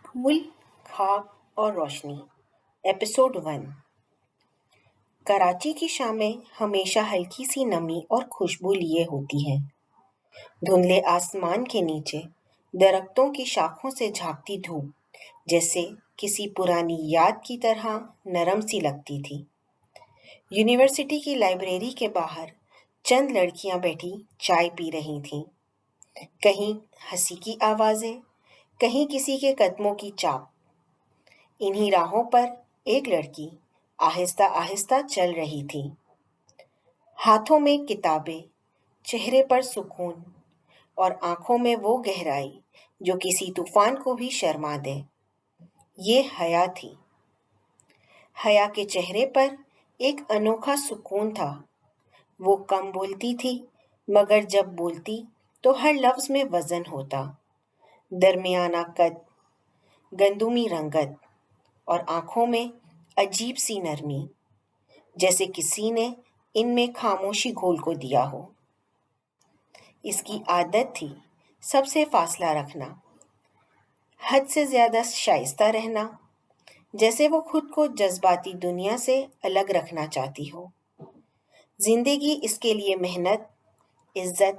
پھول، خاک اور روشنی ایپیسوڈ 1۔ کراچی کی شامیں ہمیشہ ہلکی سی نمی اور خوشبو لیے ہوتی ہیں۔ دھندلے آسمان کے نیچے درختوں کی شاخوں سے جھانکتی دھوپ جیسے کسی پرانی یاد کی طرح نرم سی لگتی تھی۔ یونیورسٹی کی لائبریری کے باہر چند لڑکیاں بیٹھی چائے پی رہی تھیں۔ کہیں ہنسی کی آوازیں، کہیں کسی کے قدموں کی چاپ۔ انہی راہوں پر ایک لڑکی آہستہ آہستہ چل رہی تھی، ہاتھوں میں کتابیں، چہرے پر سکون اور آنکھوں میں وہ گہرائی جو کسی طوفان کو بھی شرما دے۔ یہ حیا تھی۔ حیا کے چہرے پر ایک انوکھا سکون تھا۔ وہ کم بولتی تھی، مگر جب بولتی تو ہر لفظ میں وزن ہوتا۔ درمیانہ قد، گندمی رنگت اور آنکھوں میں عجیب سی نرمی، جیسے کسی نے ان میں خاموشی گھول کو دیا ہو۔ اس کی عادت تھی سب سے فاصلہ رکھنا، حد سے زیادہ شائستہ رہنا، جیسے وہ خود کو جذباتی دنیا سے الگ رکھنا چاہتی ہو۔ زندگی اس کے لیے محنت، عزت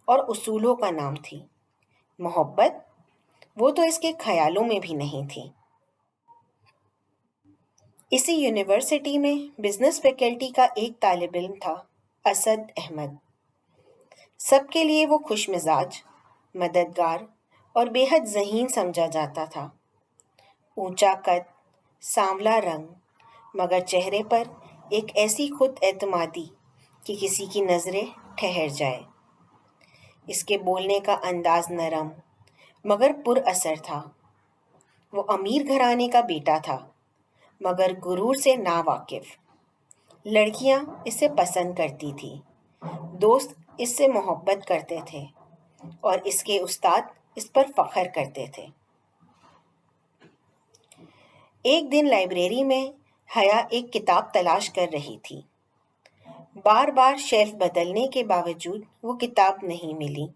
اور اصولوں کا نام تھی۔ محبت، وہ تو اس کے خیالوں میں بھی نہیں تھی۔ اسی یونیورسٹی میں بزنس فیکلٹی کا ایک طالب علم تھا، اسد احمد۔ سب کے لیے وہ خوش مزاج، مددگار اور بے حد ذہین سمجھا جاتا تھا۔ اونچا قد، سانولا رنگ، مگر چہرے پر ایک ایسی خود اعتمادی کہ کسی کی نظریں ٹھہر جائے۔ اس کے بولنے کا انداز نرم مگر پر اثر تھا۔ وہ امیر گھرانے کا بیٹا تھا، مگر غرور سے نا واقف۔ لڑکیاں اسے پسند کرتی تھیں، دوست اس سے محبت کرتے تھے اور اس کے استاد اس پر فخر کرتے تھے۔ ایک دن لائبریری میں حیا ایک کتاب تلاش کر رہی تھی۔ بار بار شیلف بدلنے کے باوجود وہ کتاب نہیں ملی۔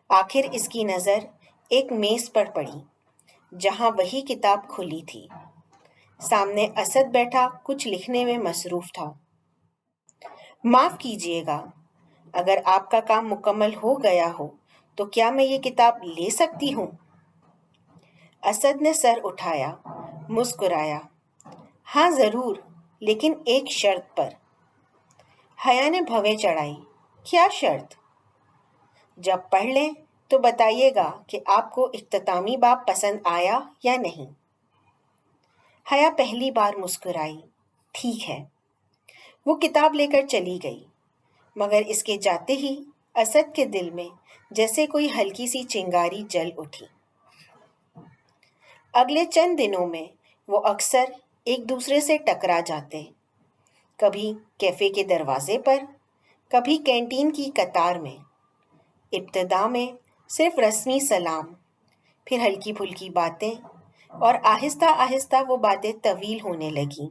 آخر اس کی نظر ایک میز پر پڑی، جہاں وہی کتاب کھلی تھی۔ سامنے اسد بیٹھا کچھ لکھنے میں مصروف تھا۔ معاف کیجیے گا، اگر آپ کا کام مکمل ہو گیا ہو تو کیا میں یہ کتاب لے سکتی ہوں؟ اسد نے سر اٹھایا، مسکرایا۔ ہاں ضرور، لیکن ایک شرط پر۔ حیا نے بھویں چڑھائی۔ کیا شرط؟ جب پڑھ لیں تو بتائیے گا کہ آپ کو اختتامی باب پسند آیا یا نہیں۔ حیا پہلی بار مسکرائی۔ ٹھیک ہے۔ وہ کتاب لے کر چلی گئی، مگر اس کے جاتے ہی اسد کے دل میں جیسے کوئی ہلکی سی چنگاری جل اٹھی۔ اگلے چند دنوں میں وہ اکثر ایک دوسرے سے ٹکرا جاتے، کبھی کیفے کے دروازے پر، کبھی کینٹین کی قطار میں۔ ابتدا میں صرف رسمی سلام، پھر ہلکی پھلکی باتیں، اور آہستہ آہستہ وہ باتیں طویل ہونے لگیں۔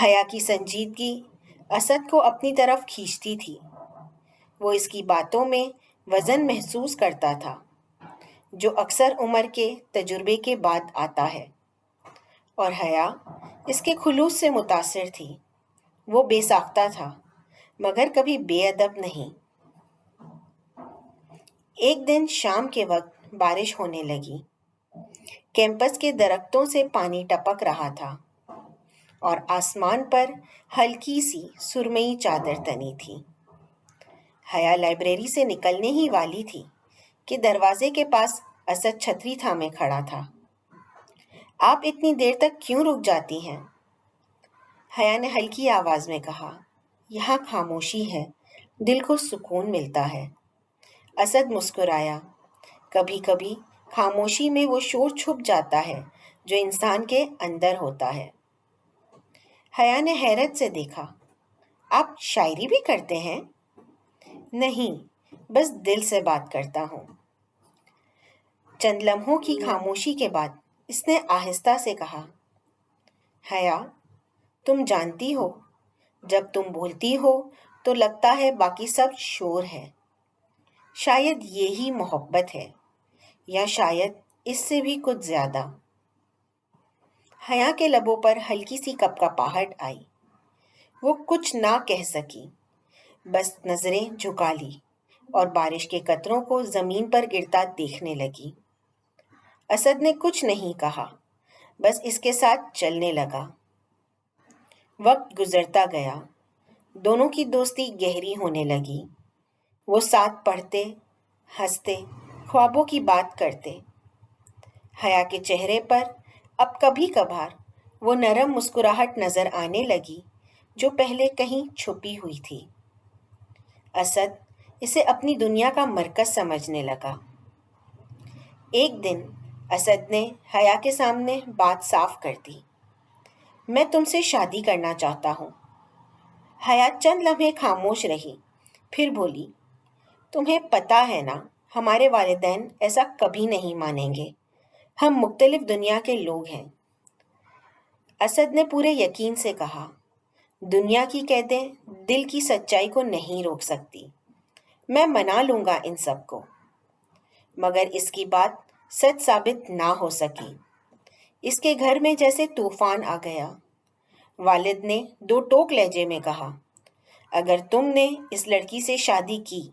حیا کی سنجیدگی اسد کو اپنی طرف کھینچتی تھی۔ وہ اس کی باتوں میں وزن محسوس کرتا تھا، جو اکثر عمر کے تجربے کے بعد آتا ہے، اور حیا اس کے خلوص سے متاثر تھی۔ وہ بے ساختہ تھا، مگر کبھی بے ادب نہیں۔ ایک دن شام کے وقت بارش ہونے لگی۔ کیمپس کے درختوں سے پانی ٹپک رہا تھا اور آسمان پر ہلکی سی سرمئی چادر تنی تھی۔ حیا لائبریری سے نکلنے ہی والی تھی کہ دروازے کے پاس اسد چھتری تھامے کھڑا تھا۔ آپ اتنی دیر تک کیوں رک جاتی ہیں؟ حیا نے ہلکی آواز میں کہا۔ یہاں خاموشی ہے، دل کو سکون ملتا ہے۔ اسد مسکرایا۔ کبھی کبھی خاموشی میں وہ شور چھپ جاتا ہے جو انسان کے اندر ہوتا ہے۔ حیا نے حیرت سے دیکھا۔ آپ شاعری بھی کرتے ہیں؟ نہیں، بس دل سے بات کرتا ہوں۔ چند لمحوں کی خاموشی کے بعد اس نے آہستہ سے کہا، حیا، تم جانتی ہو، جب تم بولتی ہو تو لگتا ہے باقی سب شور ہے۔ شاید یہی محبت ہے، یا شاید اس سے بھی کچھ زیادہ۔ حیا کے لبوں پر ہلکی سی کپکپاہٹ آئی۔ وہ کچھ نہ کہہ سکی، بس نظریں جھکا لی اور بارش کے قطروں کو زمین پر گرتا دیکھنے لگی۔ اسد نے کچھ نہیں کہا، بس اس کے ساتھ چلنے لگا۔ وقت گزرتا گیا، دونوں کی دوستی گہری ہونے لگی۔ وہ ساتھ پڑھتے، ہنستے، خوابوں کی بات کرتے۔ حیا کے چہرے پر اب کبھی کبھار وہ نرم مسکراہٹ نظر آنے لگی جو پہلے کہیں چھپی ہوئی تھی۔ اسد اسے اپنی دنیا کا مرکز سمجھنے لگا۔ ایک دن اسد نے حیا کے سامنے بات صاف کر دی۔ میں تم سے شادی کرنا چاہتا ہوں۔ حیا چند لمحے خاموش رہی، پھر بولی، تمہیں پتہ ہے نا ہمارے والدین ایسا کبھی نہیں مانیں گے، ہم مختلف دنیا کے لوگ ہیں۔ اسد نے پورے یقین سے کہا، دنیا کی قیدیں دل کی سچائی کو نہیں روک سکتی، میں منا لوں گا ان سب کو۔ مگر اس کی بات سچ ثابت نہ ہو سکی۔ اس کے گھر میں جیسے طوفان آ گیا۔ والد نے دو ٹوک لہجے میں کہا، اگر تم نے اس لڑکی سے شادی کی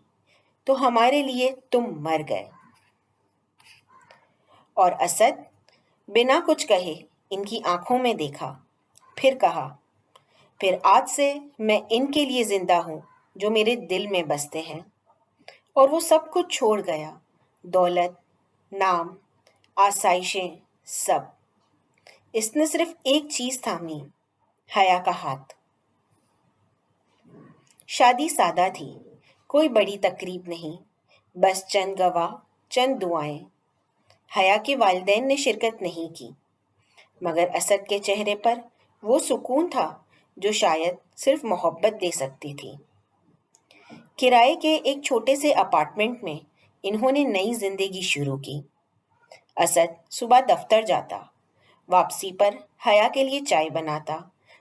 تو ہمارے لیے تم مر گئے۔ اور اسد بنا کچھ کہے ان کی آنکھوں میں دیکھا، پھر کہا، پھر آج سے میں ان کے لیے زندہ ہوں جو میرے دل میں بستے ہیں۔ اور وہ سب کچھ چھوڑ گیا، دولت، نام، آسائشیں، سب۔ اس نے صرف ایک چیز تھامی، حیا کا ہاتھ۔ شادی سادہ تھی، کوئی بڑی تقریب نہیں، بس چند گواہ، چند دعائیں۔ حیا کے والدین نے شرکت نہیں کی، مگر اسد کے چہرے پر وہ سکون تھا جو شاید صرف محبت دے سکتی تھی۔ کرائے کے ایک چھوٹے سے اپارٹمنٹ میں انہوں نے نئی زندگی شروع کی۔ اسد صبح دفتر جاتا، واپسی پر حیا کے لیے چائے بناتا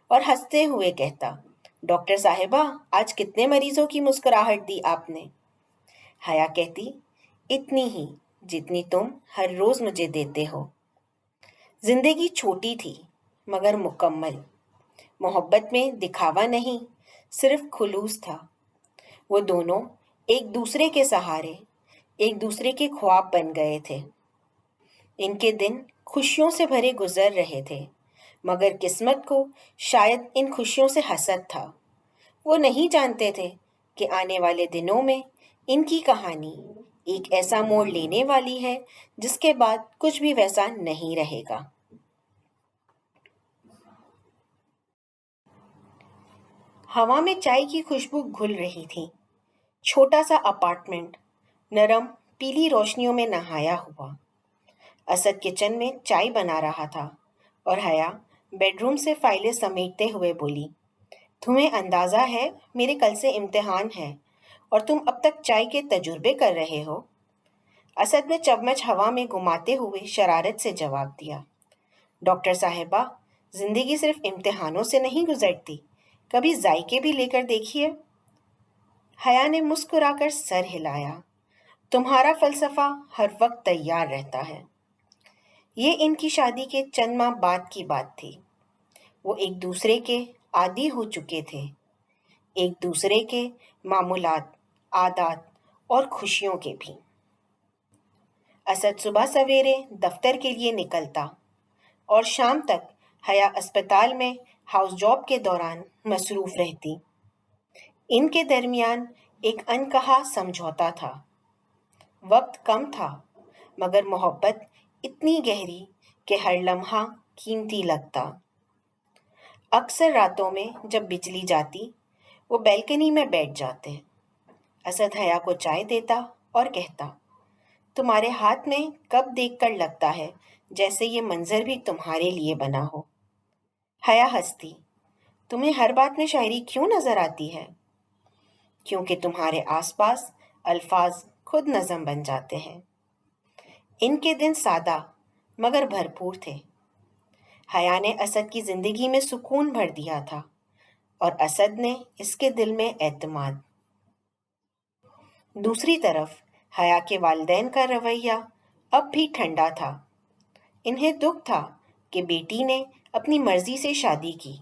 اور ہنستے ہوئے کہتا، ڈاکٹر صاحبہ آج کتنے مریضوں کی مسکراہٹ دی آپ نے؟ حیا کہتی، اتنی ہی جتنی تم ہر روز مجھے دیتے ہو۔ زندگی چھوٹی تھی مگر مکمل۔ محبت میں دکھاوا نہیں، صرف خلوص تھا۔ وہ دونوں ایک دوسرے کے سہارے، ایک دوسرے کے خواب بن گئے تھے۔ ان کے دن خوشیوں سے بھرے گزر رہے تھے، مگر قسمت کو شاید ان خوشیوں سے حسد تھا۔ وہ نہیں جانتے تھے کہ آنے والے دنوں میں ان کی کہانی ایک ایسا موڑ لینے والی ہے جس کے بعد کچھ بھی ویسا نہیں رہے گا۔ ہوا میں چائے کی خوشبو گھل رہی تھی۔ چھوٹا سا اپارٹمنٹ نرم پیلی روشنیوں میں نہایا ہوا۔ اسد کچن میں چائے بنا رہا تھا اور حیا بیڈ روم سے فائلیں سمیٹتے ہوئے بولی، تمہیں اندازہ ہے میرے کل سے امتحان ہے اور تم اب تک چائے کے تجربے کر رہے ہو؟ اسد نے چمچ ہوا میں گھماتے ہوئے شرارت سے جواب دیا، ڈاکٹر صاحبہ زندگی صرف امتحانوں سے نہیں گزرتی، کبھی ذائقے بھی لے کر دیکھیے۔ حیا نے مسکرا کر سر ہلایا، تمہارا فلسفہ ہر وقت تیار رہتا ہے۔ یہ ان کی شادی کے چند ماہ بعد کی بات تھی۔ وہ ایک دوسرے کے عادی ہو چکے تھے، ایک دوسرے کے معمولات، عادات اور خوشیوں کے بھی۔ اسد صبح سویرے دفتر کے لیے نکلتا اور شام تک حیا اسپتال میں ہاؤس جاب کے دوران مصروف رہتی۔ ان کے درمیان ایک انکہا سمجھوتا تھا۔ وقت کم تھا مگر محبت اتنی گہری کہ ہر لمحہ قیمتی لگتا۔ اکثر راتوں میں جب بجلی جاتی وہ بیلکنی میں بیٹھ جاتے۔ اسد حیا کو چائے دیتا اور کہتا، تمہارے ہاتھ میں کب دیکھ کر لگتا ہے جیسے یہ منظر بھی تمہارے لیے بنا ہو۔ حیا ہنستی، تمہیں ہر بات میں شاعری کیوں نظر آتی ہے؟ کیونکہ تمہارے آس پاس الفاظ خود نظم بن جاتے ہیں۔ ان کے دن سادہ مگر بھرپور تھے۔ حیا نے اسد کی زندگی میں سکون بھر دیا تھا اور اسد نے اس کے دل میں اعتماد۔ دوسری طرف حیا کے والدین کا رویہ اب بھی ٹھنڈا تھا، انہیں دکھ تھا کہ بیٹی نے اپنی مرضی سے شادی کی،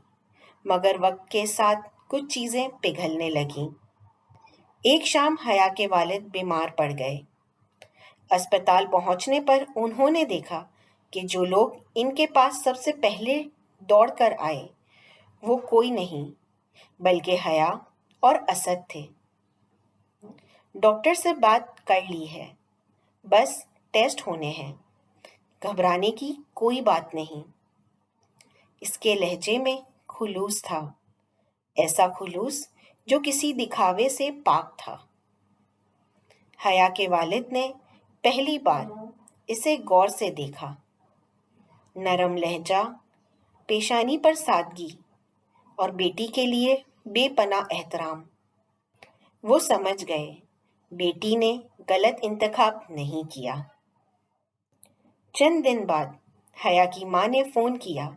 مگر وقت کے ساتھ کچھ چیزیں پگھلنے لگیں۔ ایک شام حیا کے والد بیمار پڑ گئے۔ اسپتال پہنچنے پر انہوں نے دیکھا کہ جو لوگ ان کے پاس سب سے پہلے دوڑ کر آئے وہ کوئی نہیں بلکہ حیا اور اسد تھے۔ ڈاکٹر سے بات کر لی ہے، بس ٹیسٹ ہونے ہیں، گھبرانے کی کوئی بات نہیں۔ اس کے لہجے میں خلوص تھا، ایسا خلوص جو کسی دکھاوے سے پاک تھا۔ حیا کے والد نے پہلی بار اسے غور سے دیکھا، نرم لہجہ، پیشانی پر سادگی اور بیٹی کے لیے بے پناہ احترام۔ وہ سمجھ گئے بیٹی نے غلط انتخاب نہیں کیا۔ چند دن بعد حیا کی ماں نے فون کیا،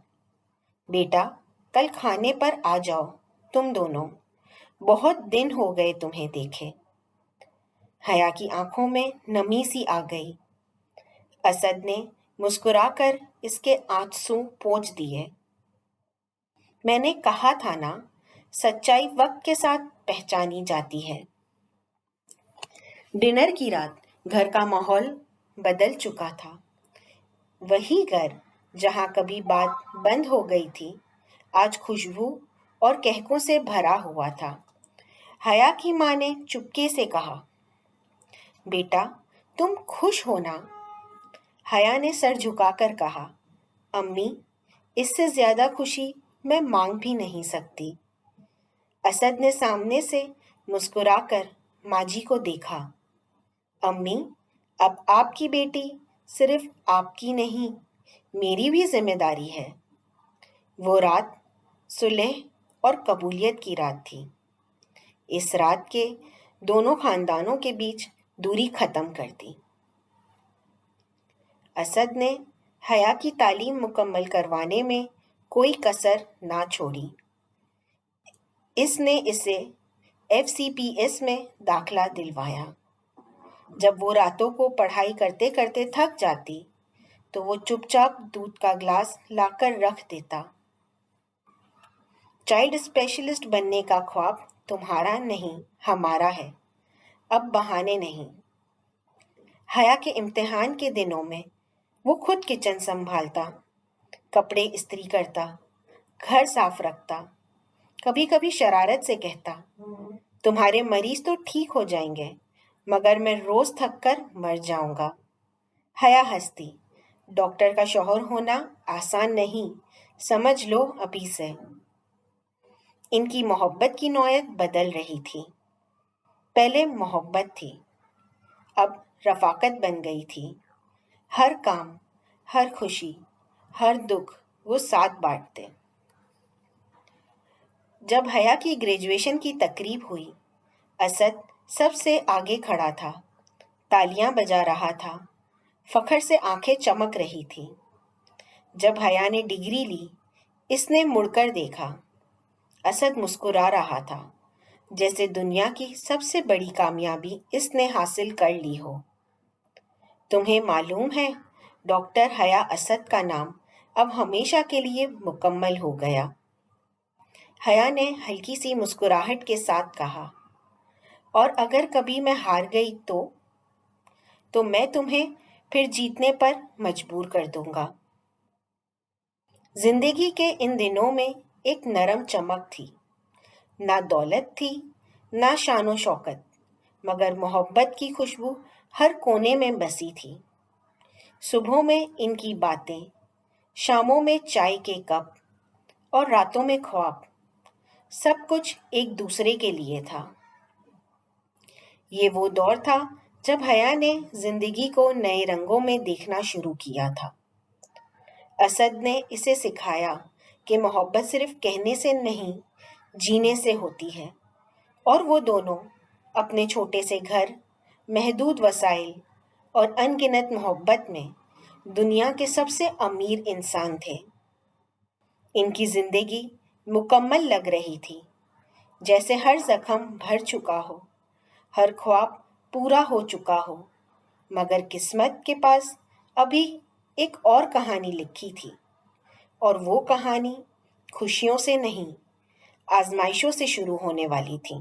بیٹا کل کھانے پر آ جاؤ تم دونوں، بہت دن ہو گئے تمہیں دیکھے۔ حیا کی آنکھوں میں نمی سی آ گئی۔ اسد نے مسکرا کر اس کے آنسو پوچھ دیے۔ میں نے کہا تھا نا، سچائی وقت کے ساتھ پہچانی جاتی ہے۔ ڈنر کی رات گھر کا ماحول بدل چکا تھا۔ وہی گھر جہاں کبھی بات بند ہو گئی تھی آج خوشبو اور کہکوں سے بھرا ہوا تھا۔ حیا کی ماں نے چپکے سے کہا، بیٹا تم خوش ہو نا؟ حیا نے سر جھکا کر کہا، امی اس سے زیادہ خوشی میں مانگ بھی نہیں سکتی۔ اسد نے سامنے سے مسکرا کر ماں جی کو دیکھا، امی اب آپ کی بیٹی صرف آپ کی نہیں، میری بھی ذمہ داری ہے۔ وہ رات صلح اور قبولیت کی رات تھی۔ اس رات کے دونوں خاندانوں کے بیچ دوری ختم کر دی۔ اسد نے حیا کی تعلیم مکمل کروانے میں کوئی کسر نہ چھوڑی۔ اس نے اسے FCPS میں داخلہ دلوایا۔ جب وہ راتوں کو پڑھائی کرتے کرتے تھک جاتی تو وہ چپ چاپ دودھ کا گلاس لا کر رکھ دیتا۔ چائلڈ اسپیشلسٹ بننے کا خواب تمہارا نہیں ہمارا ہے، اب بہانے نہیں۔ حیا کے امتحان کے دنوں میں وہ خود کچن سنبھالتا، کپڑے استری کرتا، گھر صاف رکھتا، کبھی کبھی شرارت سے کہتا، تمہارے مریض تو ٹھیک ہو جائیں گے مگر میں روز تھک کر مر جاؤں گا۔ حیا ہنستی، ڈاکٹر کا شوہر ہونا آسان نہیں، سمجھ لو ابھی سے۔ ان کی محبت کی نوعیت بدل رہی تھی۔ پہلے محبت تھی، اب رفاقت بن گئی تھی۔ ہر کام، ہر خوشی، ہر دکھ وہ ساتھ بانٹتے۔ جب حیا کی گریجویشن کی تقریب ہوئی، اسد سب سے آگے کھڑا تھا، تالیاں بجا رہا تھا، فخر سے آنکھیں چمک رہی تھی۔ جب حیا نے ڈگری لی، اس نے مڑ کر دیکھا۔ اسد مسکرا رہا تھا، جیسے دنیا کی سب سے بڑی کامیابی اس نے حاصل کر لی ہو۔ تمہیں معلوم ہے ڈاکٹر حیا اسد کا نام اب ہمیشہ کے لیے مکمل ہو گیا۔ حیا نے ہلکی سی مسکراہٹ کے ساتھ کہا، اور اگر کبھی میں ہار گئی تو میں تمہیں پھر جیتنے پر مجبور کر دوں گا۔ زندگی کے ان دنوں میں ایک نرم چمک تھی، نہ دولت تھی، نہ شان و شوکت، مگر محبت کی خوشبو ہر کونے میں بسی تھی۔ صبحوں میں ان کی باتیں، شاموں میں چائے کے کپ اور راتوں میں خواب، سب کچھ ایک دوسرے کے لیے تھا۔ یہ وہ دور تھا جب حیا نے زندگی کو نئے رنگوں میں دیکھنا شروع کیا تھا۔ اسد نے اسے سکھایا کہ محبت صرف کہنے سے نہیں، جینے سے ہوتی ہے، اور وہ دونوں اپنے چھوٹے سے گھر، محدود وسائل اور ان گنت محبت میں دنیا کے سب سے امیر انسان تھے۔ ان کی زندگی مکمل لگ رہی تھی، جیسے ہر زخم بھر چکا ہو، ہر خواب پورا ہو چکا ہو، مگر قسمت کے پاس ابھی ایک اور کہانی لکھی تھی، اور وہ کہانی خوشیوں سے نہیں، آزمائشوں سے شروع ہونے والی تھی۔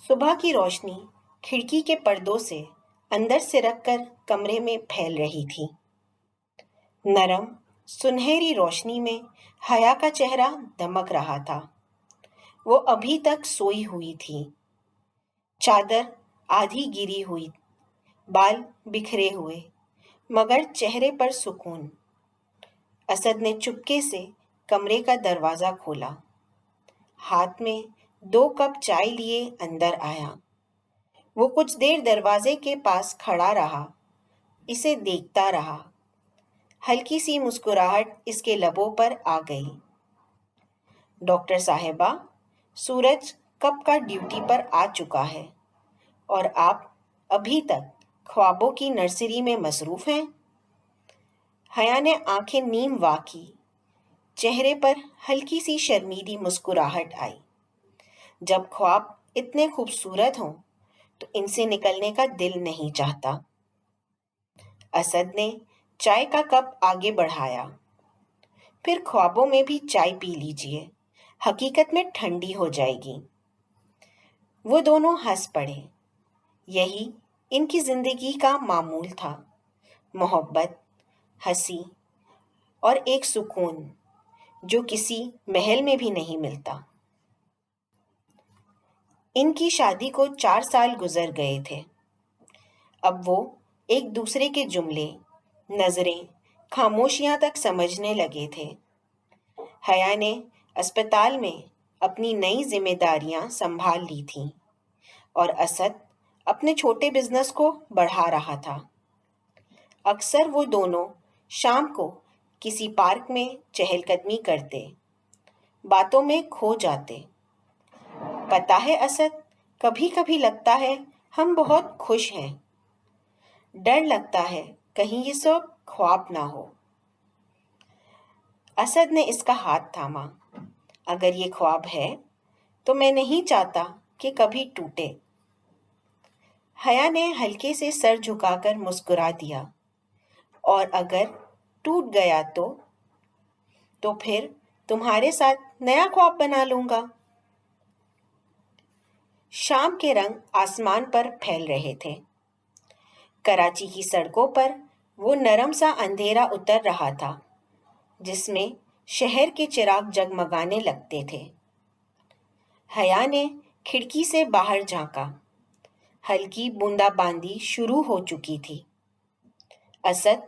صبح کی روشنی کھڑکی کے پردوں سے اندر سے رکھ کر کمرے میں پھیل رہی تھی۔ نرم سنہری روشنی میں حیا کا چہرہ دمک رہا تھا۔ وہ ابھی تک سوئی ہوئی تھی، چادر آدھی گری ہوئی، بال بکھرے ہوئے، مگر چہرے پر سکون۔ اسد نے چپکے سے کمرے کا دروازہ کھولا، ہاتھ میں 2 کپ چائے لیے اندر آیا۔ وہ کچھ دیر دروازے کے پاس کھڑا رہا، اسے دیکھتا رہا۔ ہلکی سی مسکراہٹ اس کے لبوں پر آ گئی۔ ڈاکٹر صاحبہ، سورج کب کا ڈیوٹی پر آ چکا ہے، اور آپ ابھی تک خوابوں کی نرسری میں مصروف ہیں؟ حیا نے آنکھیں نیم وا کی، چہرے پر ہلکی سی شرمیلی مسکراہٹ آئی۔ جب خواب اتنے خوبصورت ہوں تو ان سے نکلنے کا دل نہیں چاہتا۔ اسد نے چائے کا کپ آگے بڑھایا۔ پھر خوابوں میں بھی چائے پی لیجئے، حقیقت میں ٹھنڈی ہو جائے گی۔ وہ دونوں ہنس پڑے۔ یہی ان کی زندگی کا معمول تھا، محبت، ہنسی اور ایک سکون جو کسی محل میں بھی نہیں ملتا۔ ان کی شادی کو 4 سال گزر گئے تھے۔ اب وہ ایک دوسرے کے جملے، نظریں، خاموشیاں تک سمجھنے لگے تھے۔ حیا نے اسپتال میں اپنی نئی ذمہ داریاں سنبھال لی تھیں، اور اسد اپنے چھوٹے بزنس کو بڑھا رہا تھا۔ اکثر وہ دونوں شام کو کسی پارک میں چہل قدمی کرتے، باتوں میں کھو جاتے۔ پتہ ہے اسد، کبھی کبھی لگتا ہے ہم بہت خوش ہیں۔ ڈر لگتا ہے کہیں یہ سب خواب نہ ہو۔ اسد نے اس کا ہاتھ تھاما۔ اگر یہ خواب ہے تو میں نہیں چاہتا کہ کبھی ٹوٹے۔ حیا نے ہلکے سے سر جھکا کر مسکرا دیا، اور اگر ٹوٹ گیا تو پھر تمہارے ساتھ نیا خواب بنا لوں گا۔ شام کے رنگ آسمان پر پھیل رہے تھے۔ کراچی کی سڑکوں پر وہ نرم سا اندھیرا اتر رہا تھا جس میں شہر کے چراغ جگمگانے لگتے تھے۔ حیا نے کھڑکی سے باہر جھانکا۔ ہلکی بوندا باندی شروع ہو چکی تھی۔ اسد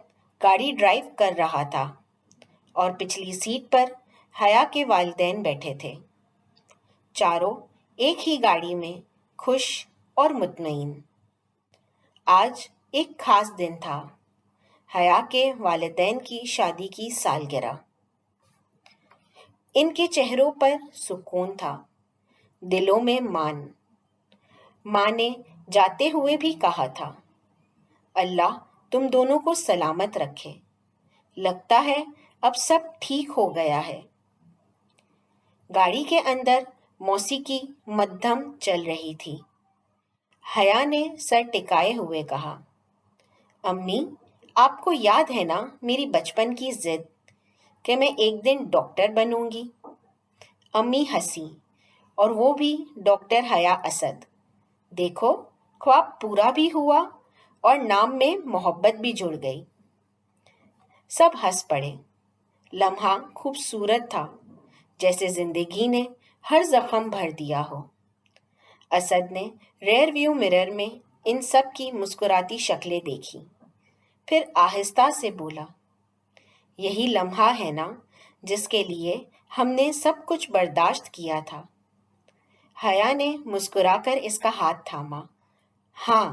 گاڑی ڈرائیو کر رہا تھا، اور پچھلی سیٹ پر حیا کے والدین بیٹھے تھے۔ چاروں ایک ہی گاڑی میں، خوش اور مطمئن۔ آج ایک خاص دن تھا، حیا کے والدین کی شادی کی سالگرہ۔ ان کے چہروں پر سکون تھا، دلوں میں مان۔ ماں نے جاتے ہوئے بھی کہا تھا، اللہ تم دونوں کو سلامت رکھے، لگتا ہے اب سب ٹھیک ہو گیا ہے۔ گاڑی کے اندر موسیقی مدھم چل رہی تھی۔ حیا نے سر ٹکائے ہوئے کہا، امی، آپ کو یاد ہے نا میری بچپن کی ضد کہ میں ایک دن ڈاکٹر بنوں گی؟ امی ہنسی، اور وہ بھی ڈاکٹر حیا اسد۔ دیکھو، خواب پورا بھی ہوا اور نام میں محبت بھی جڑ گئی۔ سب ہنس پڑے۔ لمحہ خوبصورت تھا، جیسے زندگی نے ہر زخم بھر دیا ہو۔ اسد نے ریئر ویو مرر میں ان سب کی مسکراتی شکلیں دیکھی، پھر آہستہ سے بولا، یہی لمحہ ہے نا جس کے لیے ہم نے سب کچھ برداشت کیا تھا۔ حیا نے مسکرا کر اس کا ہاتھ تھاما۔ ہاں،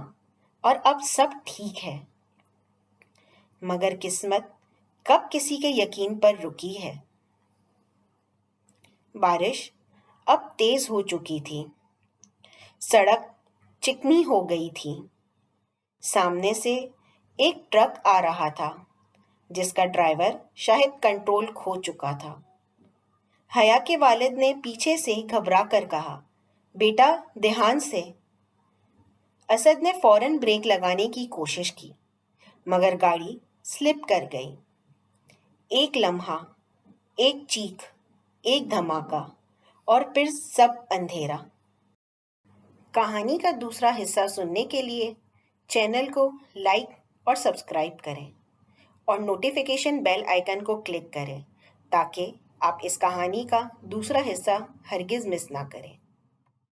اور اب سب ٹھیک ہے۔ مگر قسمت کب کسی کے یقین پر رکی ہے؟ بارش اب تیز ہو چکی تھی، سڑک چکنی ہو گئی تھی۔ سامنے سے ایک ٹرک آ رہا تھا جس کا ڈرائیور شاید کنٹرول کھو چکا تھا۔ حیا کے والد نے پیچھے سے گھبرا کر کہا، بیٹا دھیان سے۔ اسد نے فوراً بریک لگانے کی کوشش کی مگر گاڑی سلپ کر گئی۔ ایک لمحہ، ایک چیخ، ایک دھماکہ اور پھر سب اندھیرا۔ کہانی کا دوسرا حصہ سننے کے لیے چینل کو لائک اور سبسکرائب کریں اور نوٹیفیکیشن بیل آئیکن کو کلک کریں تاکہ آپ اس کہانی کا دوسرا حصہ ہرگز مس نہ کریں۔